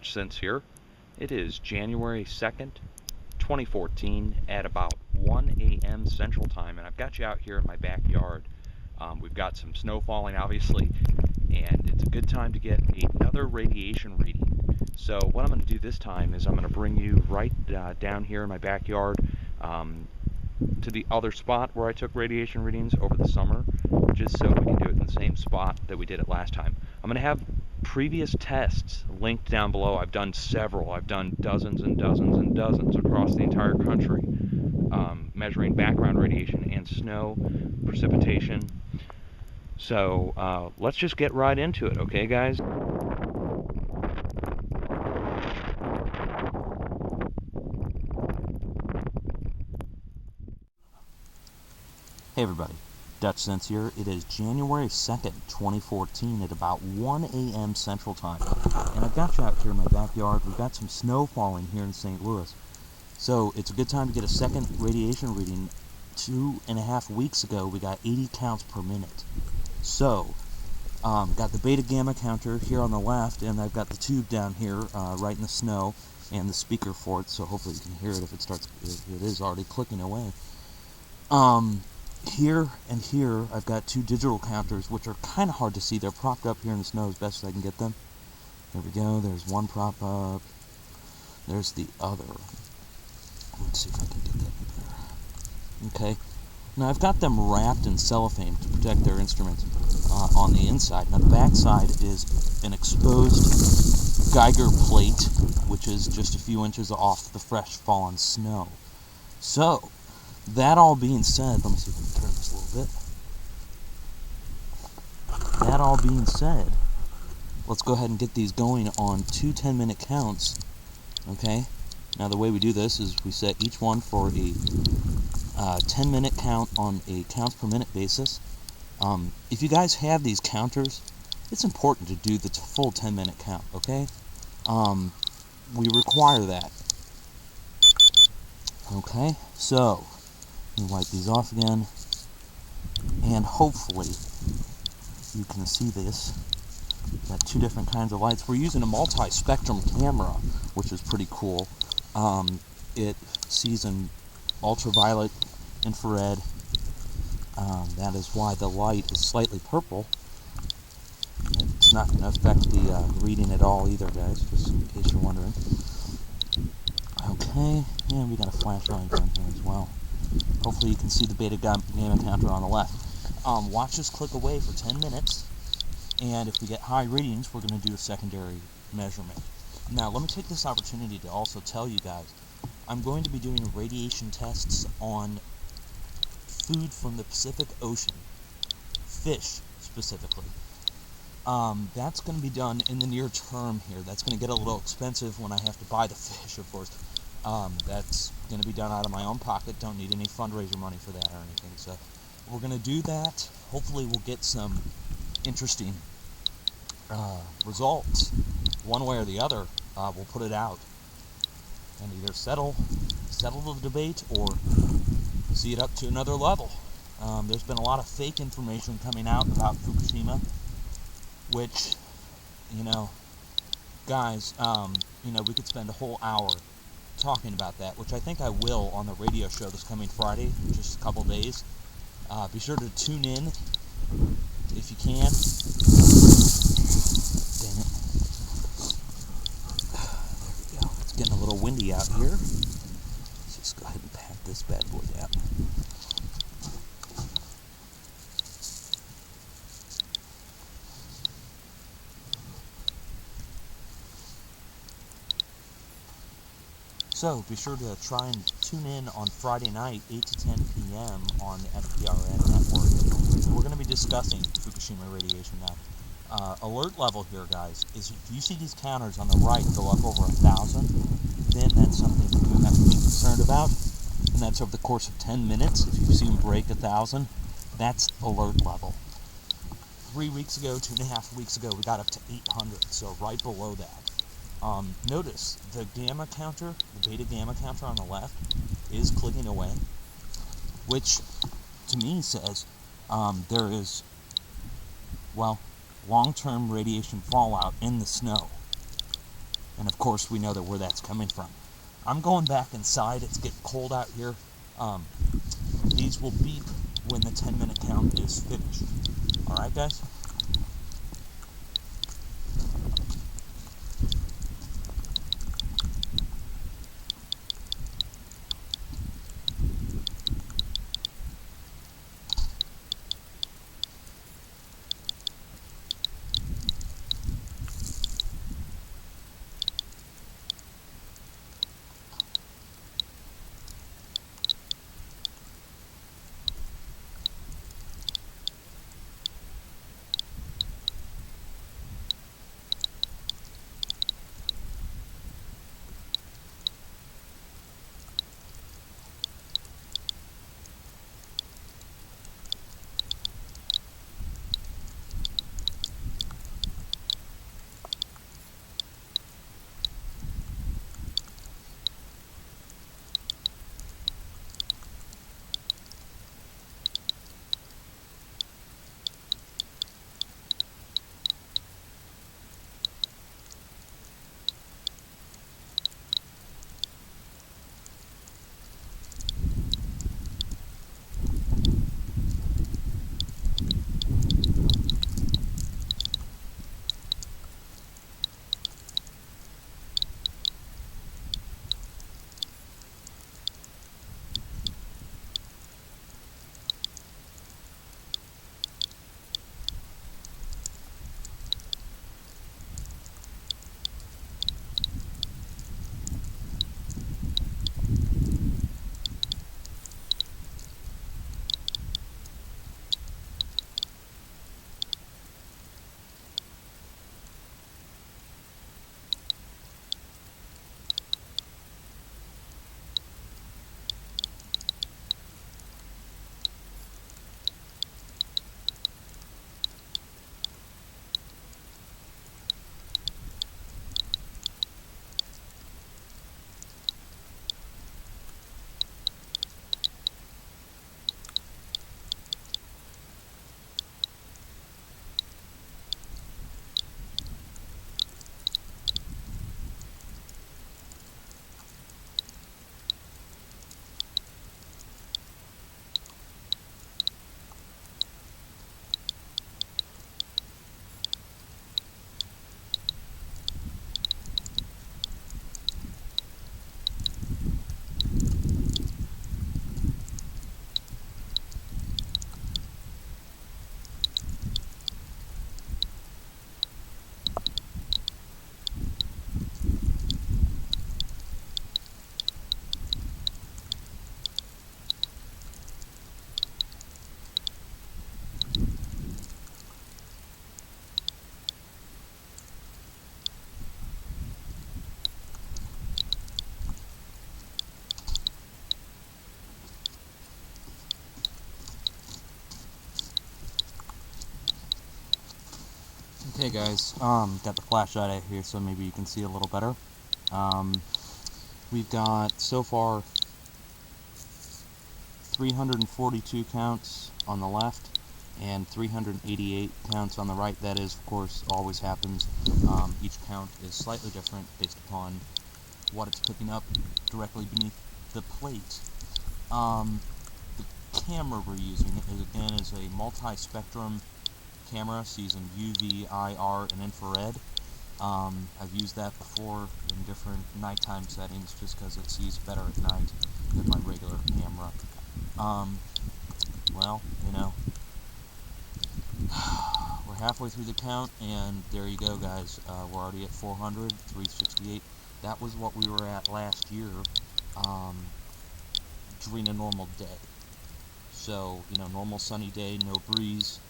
Dutch Sense here. It is January 2nd, 2014 at about 1 a.m. Central Time, and I've got you out here in my backyard. We've got some snow falling, obviously, and it's a good time to get another radiation reading. So what I'm going to do this time is I'm going to bring you right down here in my backyard to the other spot where I took radiation readings over the summer, just so we can do it in the same spot that we did it last time. I'm going to have previous tests linked down below. I've done several. I've done dozens and dozens and dozens across the entire country, measuring background radiation and snow precipitation. So let's just get right into it, okay, guys? Hey everybody, Dutch Sense here. It is January 2nd, 2014 at about 1 a.m. Central Time. And I've got you out here in my backyard. We've got some snow falling here in St. Louis. So it's a good time to get a second radiation reading. 2.5 weeks ago, we got 80 counts per minute. So, got the beta gamma counter here on the left, and I've got the tube down here right in the snow, and the speaker for it, so hopefully you can hear it if it is already clicking away. Here and here, I've got two digital counters, which are kind of hard to see. They're propped up here in the snow as best as I can get them. There we go. There's one prop up. There's the other. Let's see if I can get that in there. Okay. Now, I've got them wrapped in cellophane to protect their instruments on the inside. Now, the back side is an exposed Geiger plate, which is just a few inches off the fresh fallen snow. So, that all being said, let me see if I can turn this a little bit. That all being said, let's go ahead and get these going on two 10-minute counts. Okay? Now the way we do this is we set each one for a 10-minute count on a counts per minute basis. If you guys have these counters, it's important to do the full 10-minute count, okay? We require that. Okay, so let me wipe these off again, and hopefully you can see this. We've got two different kinds of lights. We're using a multi-spectrum camera, which is pretty cool. It sees in ultraviolet, infrared. That is why the light is slightly purple. It's not going to affect the reading at all either, guys, just in case you're wondering. Okay, and we got a flashlight down here as well. Hopefully you can see the beta gamma counter on the left. Watch this click away for 10 minutes, and if we get high readings, we're going to do a secondary measurement. Now, let me take this opportunity to also tell you guys, I'm going to be doing radiation tests on food from the Pacific Ocean, fish specifically. That's going to be done in the near term here. That's going to get a little expensive when I have to buy the fish, of course. That's going to be done out of my own pocket. Don't need any fundraiser money for that or anything. So we're going to do that. Hopefully we'll get some interesting results. One way or the other, we'll put it out and either settle the debate or see it up to another level. There's been a lot of fake information coming out about Fukushima, which, guys, we could spend a whole hour talking about that, which I think I will on the radio show this coming Friday, in just a couple days. Be sure to tune in if you can. Dang it. There we go. It's getting a little windy out here. Let's just go ahead and pat this bad boy out. So be sure to try and tune in on Friday night, 8 to 10 p.m. on the FPRN network. We're going to be discussing Fukushima radiation now. Alert level here, guys, is if you see these counters on the right go up over 1,000, then that's something you have to be concerned about. And that's over the course of 10 minutes. If you see them break 1,000, that's alert level. 3 weeks ago, 2.5 weeks ago, we got up to 800, so right below that. Notice the gamma counter, the beta gamma counter on the left, is clicking away, which to me says there is, well, long-term radiation fallout in the snow. And of course, we know that where that's coming from. I'm going back inside. It's getting cold out here. These will beep when the 10-minute count is finished. Alright, guys? Okay, guys, got the flashlight out here so maybe you can see a little better. We've got, so far, 342 counts on the left and 388 counts on the right. That is, of course, always happens. Each count is slightly different based upon what it's picking up directly beneath the plate. The camera we're using is a multi-spectrum camera, sees in UV, IR, and infrared. I've used that before in different nighttime settings just because it sees better at night than my regular camera. Well, you know, we're halfway through the count, and there you go, guys. We're already at 400, 368. That was what we were at last year during a normal day. So, you know, normal sunny day, no breeze,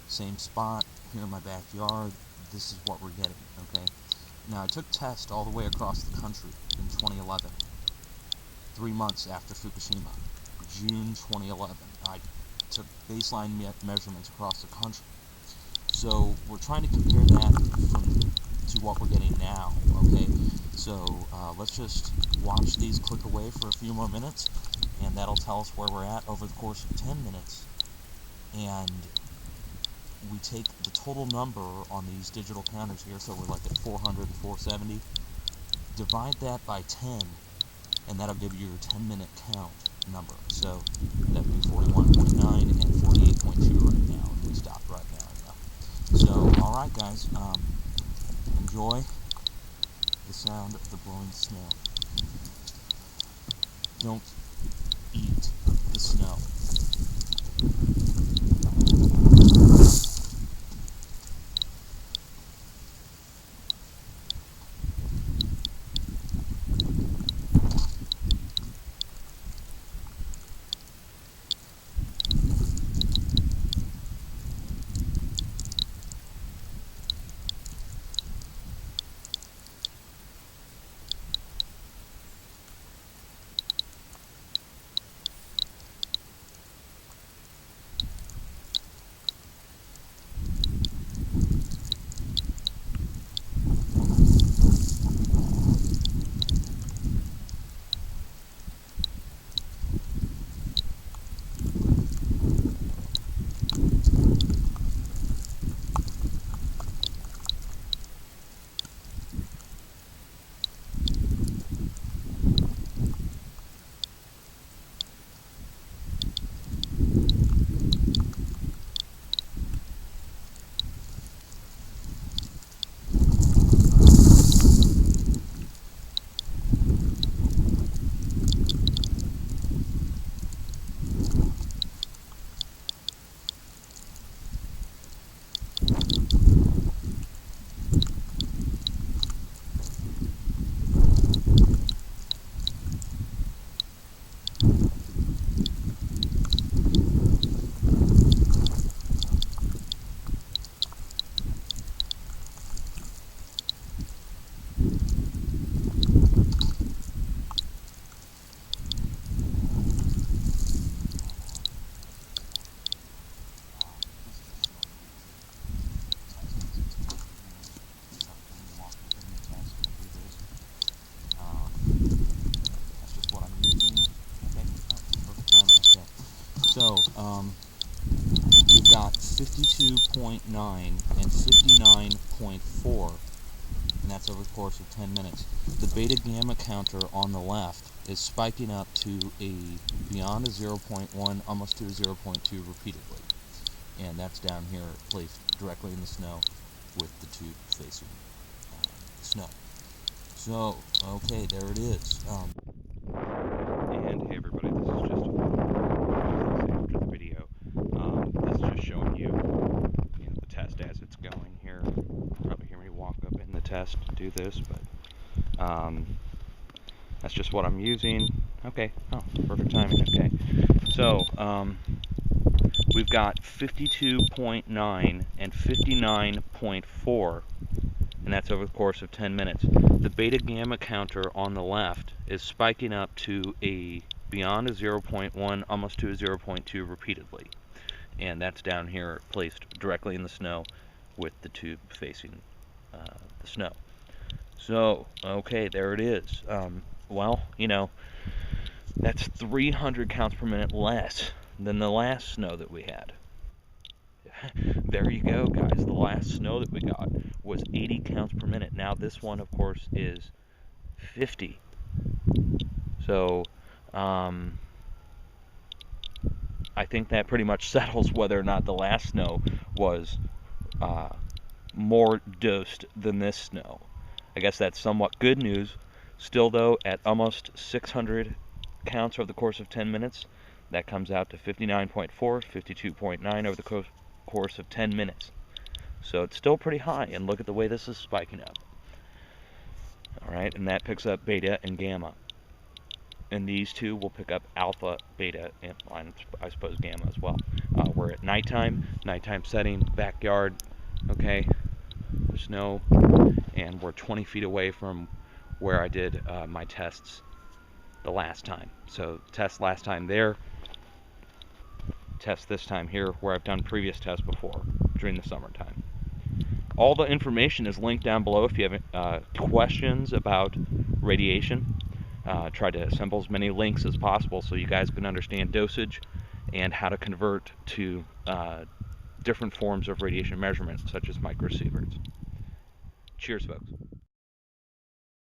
same spot here in my backyard. This is what we're getting, okay? Now, I took tests all the way across the country in 2011, 3 months after Fukushima, June 2011. I took baseline measurements across the country. So we're trying to compare that to what we're getting now, okay? So let's just watch these click away for a few more minutes, and that'll tell us where we're at over the course of 10 minutes. And we take the total number on these digital counters here, so we're like at 400 and 470. divide that by 10, and that'll give you your 10-minute count number. So that'd be 41.9 and 48.2 right now, and we stopped right now. So, alright guys, enjoy the sound of the blowing snow. Don't eat the snow. So, we've got 52.9 and 59.4, and that's over the course of 10 minutes. The beta gamma counter on the left is spiking up to beyond a 0.1, almost to a 0.2 repeatedly. And that's down here placed directly in the snow with the tube facing snow. So, okay, there it is. And hey everybody, this is just after the video. This is just showing you, the test as it's going here. Probably hear me walk up in the test and do this, but that's just what I'm using. Okay, oh, perfect timing, okay. So, we've got 52.9 and 59.4, and that's over the course of 10 minutes. The beta gamma counter on the left is spiking up to beyond a 0.1, almost to a 0.2 repeatedly. And that's down here placed directly in the snow with the tube facing the snow. So, okay, there it is. Well, that's 300 counts per minute less than the last snow that we had. There you go, guys. The last snow that we got was 80 counts per minute. Now this one, of course, is 50. So, I think that pretty much settles whether or not the last snow was more dosed than this snow. I guess that's somewhat good news. Still, though, at almost 600 counts over the course of 10 minutes, that comes out to 59.4, 52.9 over the course of 10 minutes. So it's still pretty high, and look at the way this is spiking up. Alright, and that picks up beta and gamma. And these two will pick up alpha, beta, and I suppose gamma as well. We're at nighttime setting, backyard, okay, there's snow, and we're 20 feet away from where I did my tests the last time. So test last time there, test this time here, where I've done previous tests before during the summertime. All the information is linked down below if you have questions about radiation. Try to assemble as many links as possible so you guys can understand dosage and how to convert to different forms of radiation measurement, such as microsieverts. Cheers, folks.